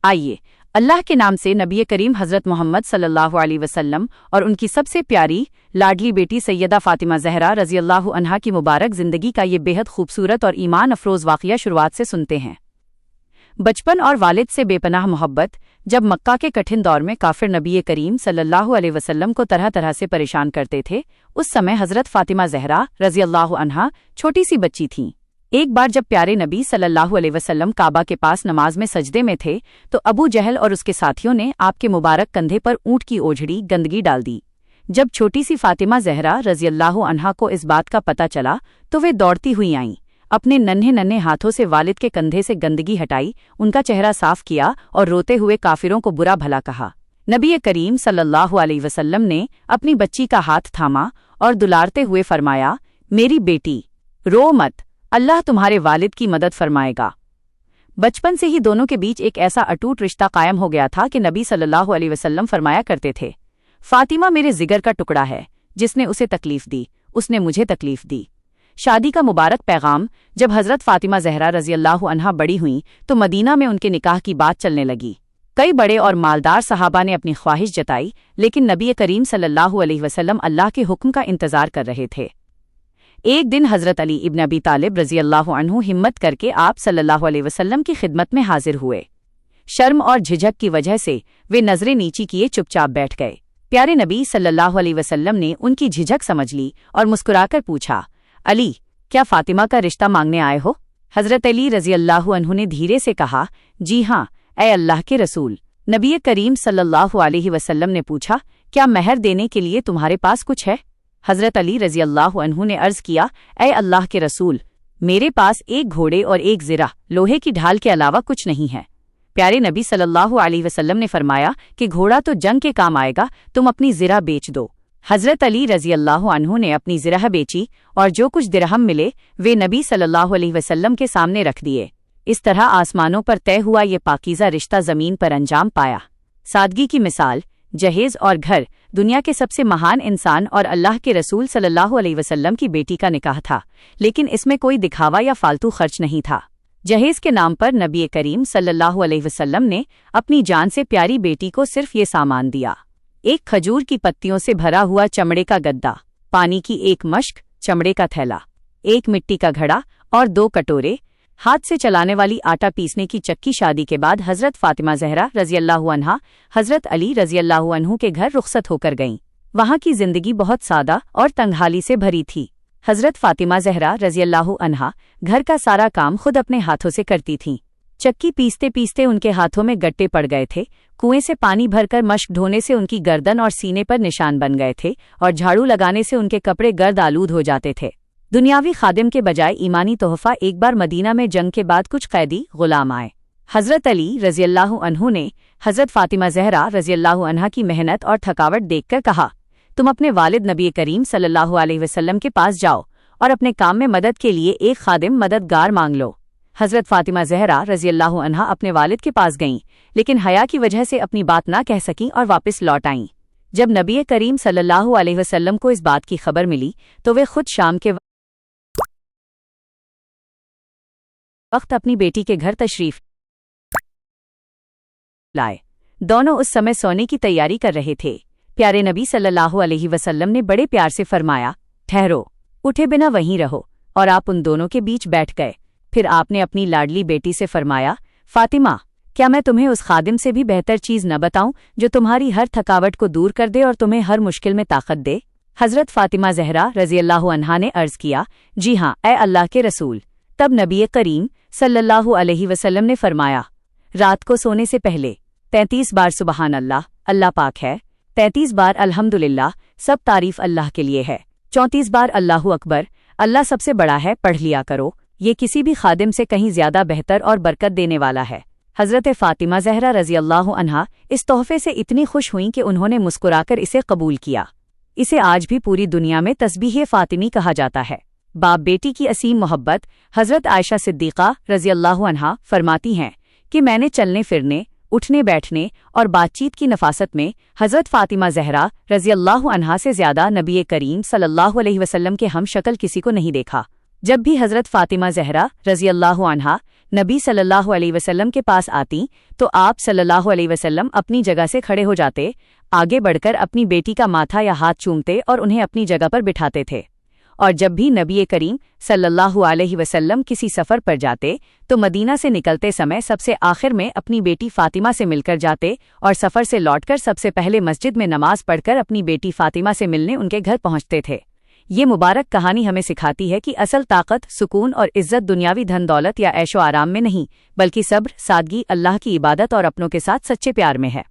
आइए अल्लाह के नाम से नबी करीम हज़रत मोहम्मद सल्लल्लाहु अलैहि वसल्लम और उनकी सबसे प्यारी लाडली बेटी सैयदा फ़ातिमा ज़हरा रज़ियल्लाहु अन्हा की मुबारक ज़िंदगी का ये बेहद खूबसूरत और ईमान अफरोज़ वाक़िया शुरुआत से सुनते हैं। बचपन और वालिद से बेपनाह मोहब्बत। जब मक्का के कठिन दौर में काफिर नबी करीम सल्लल्लाहु अलैहि वसल्लम को तरह तरह से परेशान करते थे, उस समय हज़रत फ़ातिमा ज़हरा रज़ियल्लाहु अन्हा छोटी सी बच्ची थीं। एक बार जब प्यारे नबी सल्लल्लाहु अलैहि वसल्लम काबा के पास नमाज में सजदे में थे तो अबू जहल और उसके साथियों ने आपके मुबारक कंधे पर ऊँट की ओझड़ी गंदगी डाल दी। जब छोटी सी फ़ातिमा ज़हरा रज़ियल्लाहु अन्हा को इस बात का पता चला तो वे दौड़ती हुई आईं, अपने नन्हे नन्हे हाथों से वालिद के कंधे से गंदगी हटाई, उनका चेहरा साफ किया और रोते हुए काफिरों को बुरा भला कहा। नबी करीम सल्लल्लाहु अलैहि वसल्लम ने अपनी बच्ची का हाथ थामा और दुलारते हुए फरमाया, मेरी बेटी, रो मत, अल्लाह तुम्हारे वालिद की मदद फरमाएगा। बचपन से ही दोनों के बीच एक ऐसा अटूट रिश्ता कायम हो गया था कि नबी सल्लल्लाहु अलैहि वसल्लम फरमाया करते थे, फातिमा मेरे जिगर का टुकड़ा है, जिसने उसे तकलीफ दी उसने मुझे तकलीफ दी। शादी का मुबारक पैगाम। जब हज़रत फ़ातिमा ज़हरा रज़ियल्लाहु अन्हा बड़ी हुईं तो मदीना में उनके निकाह की बात चलने लगी। कई बड़े और मालदार सहाबा ने अपनी ख्वाहिश जताई, लेकिन नबी करीम सल्लल्लाहु अलैहि वसल्लम अल्लाह के हुक्म का इंतजार कर रहे थे। एक दिन हज़रत अली इब्न अबी तालिब रज़ियल्लाहु अन्हु हिम्मत करके आप सल्लल्लाहु अलैहि वसल्लम की खिदमत में हाजिर हुए। शर्म और झिझक की वजह से वे नजरें नीची किए चुपचाप बैठ गए। प्यारे नबी सल्लल्लाहु अलैहि वसल्लम ने उनकी झिझक समझ ली और मुस्कुराकर पूछा, अली, क्या फातिमा का रिश्ता मांगने आए हो? हज़रत अली रज़ियल्लाहु अन्हु ने धीरे से कहा, जी हाँ, ए अल्लाह के रसूल। नबी करीम सल्लल्लाहु अलैहि वसल्लम ने पूछा, क्या महर देने के लिए तुम्हारे पास कुछ है? हज़रत अली रज़ियल्लाहु अन्हु ने अर्ज़ किया, ए अल्लाह के रसूल, मेरे पास एक घोड़े और एक ज़िरा लोहे की ढाल के अलावा कुछ नहीं है। प्यारे नबी सल्लल्लाहु अलैहि वसल्लम ने फरमाया कि घोड़ा तो जंग के काम आएगा, तुम अपनी ज़िरा बेच दो। हज़रत अली रज़ियल्लाहु अन्हु ने अपनी ज़िरा बेची और जो कुछ दिरहम मिले वे नबी सल्लल्लाहु अलैहि वसल्लम के सामने रख दिए। इस तरह आसमानों पर तय हुआ ये पाकीज़ा रिश्ता ज़मीन पर अंजाम पाया। सादगी की मिसाल। जहेज़ और घर। दुनिया के सबसे महान इंसान और अल्लाह के रसूल सल्लल्लाहु अलैहि वसल्लम की बेटी का निकाह था, लेकिन इसमें कोई दिखावा या फालतू खर्च नहीं था। जहेज़ के नाम पर नबी करीम सल्लल्लाहु अलैहि वसल्लम ने अपनी जान से प्यारी बेटी को सिर्फ ये सामान दिया, एक खजूर की पत्तियों से भरा हुआ चमड़े का गद्दा, पानी की एक मश्क, चमड़े का थैला, एक मिट्टी का घड़ा और 2 कटोरे, हाथ से चलाने वाली आटा पीसने की चक्की। शादी के बाद हज़रत फ़ातिमा ज़हरा रज़ियल्लाहु अन्हा हज़रत अली रज़ियल्लाहु अन्हु के घर रुखसत होकर गईं। वहाँ की जिंदगी बहुत सादा और तंगहाली से भरी थी। हज़रत फ़ातिमा ज़हरा रज़ियल्लाहु अन्हा घर का सारा काम खुद अपने हाथों से करती थीं। चक्की पीसते पीसते उनके हाथों में गट्टे पड़ गए थे, कुएं से पानी भरकर मश्क ढोने से उनकी गर्दन और सीने पर निशान बन गए थे और झाड़ू लगाने से उनके कपड़े गर्द आलूद हो जाते थे। दुनियावी खादिम के बजाय ईमानी तोहफा। एक बार मदीना में जंग के बाद कुछ कैदी गुलाम आए। हज़रत अली रज़ियल्लाहु अन्हु ने हज़रत फ़ातिमा ज़हरा रज़ियल्लाहु अन्हा की मेहनत और थकावट देखकर कहा, तुम अपने वालिद नबी करीम सल्लल्लाहु अलैहि वसल्लम के पास जाओ और अपने काम में मदद के लिए एक खादिम मददगार मांग लो। हज़रत फ़ातिमा ज़हरा रज़ियल्लाहु अन्हा अपने वालिद के पास गईं, लेकिन हया की वजह से अपनी बात ना कह सकीं और वापस लौट आईं। जब नबी करीम सल्लल्लाहु अलैहि वसल्लम को इस बात की खबर मिली तो वे खुद शाम के वक्त अपनी बेटी के घर तशरीफ लाए। दोनों उस समय सोने की तैयारी कर रहे थे। प्यारे नबी सल्लल्लाहु अलैहि वसल्लम ने बड़े प्यार से फरमाया, ठहरो, उठे बिना वहीं रहो, और आप उन दोनों के बीच बैठ गए। फिर आपने अपनी लाडली बेटी से फरमाया, फातिमा, क्या मैं तुम्हें उस खादिम से भी बेहतर चीज़ न बताऊं जो तुम्हारी हर थकावट को दूर कर दे और तुम्हें हर मुश्किल में ताकत दे? हज़रत फ़ातिमा ज़हरा रज़ियल्लाहु अन्हा ने अर्ज़ किया, जी हाँ, ए अल्लाह के रसूल। तब नबी करीम सल्लल्लाहु अलैहि वसल्लम ने फरमाया, रात को सोने से पहले 33 बार सुबहान अल्लाह, अल्लाह पाक है, 33 बार अल्हम्दुलिल्लाह, सब तारीफ अल्लाह के लिए है, 34 बार अल्लाहु अकबर, अल्लाह सबसे बड़ा है, पढ़ लिया करो। ये किसी भी खादिम से कहीं ज्यादा बेहतर और बरकत देने वाला है। हज़रत फ़ातिमा ज़हरा रज़ियल्लाहु अन्हा इस तोहफे से इतनी खुश हुईं कि उन्होंने मुस्कुराकर इसे कबूल किया। इसे आज भी पूरी दुनिया में तस्बीह फ़ातिमी कहा जाता है। बाप बेटी की असीम मोहब्बत। हज़रत आयशा सिद्दीक़ा रज़ियल्लाहु अन्हा फरमाती हैं कि मैंने चलने फिरने, उठने बैठने और बातचीत की नफासत में हज़रत फ़ातिमा ज़हरा रज़ियल्लाहु अन्हा से ज़्यादा नबी करीम सल्लल्लाहु अलैहि वसल्लम के हम शक्ल किसी को नहीं देखा। जब भी हज़रत फ़ातिमा ज़हरा रज़ियल्लाहु अन्हा نبی صلی اللہ علیہ وسلم کے پاس آتی تو آپ صلی اللہ علیہ وسلم اپنی جگہ سے کھڑے ہو جاتے، آگے بڑھ کر اپنی بیٹی کا ماتھا یا ہاتھ چومتے اور انہیں اپنی جگہ پر بٹھاتے تھے۔ اور جب بھی نبی کریم صلی اللہ علیہ وسلم کسی سفر پر جاتے تو مدینہ سے نکلتے سمے سب سے آخر میں اپنی بیٹی فاطمہ سے مل کر جاتے، اور سفر سے لوٹ کر سب سے پہلے مسجد میں نماز پڑھ کر اپنی بیٹی فاطمہ سے ملنے ان کے گھر پہنچتے تھے۔ یہ مبارک کہانی ہمیں سکھاتی ہے کہ اصل طاقت، سکون اور عزت دنیاوی دھن دولت یا عیش و آرام میں نہیں، بلکہ صبر، سادگی، اللہ کی عبادت اور اپنوں کے ساتھ سچے پیار میں ہے۔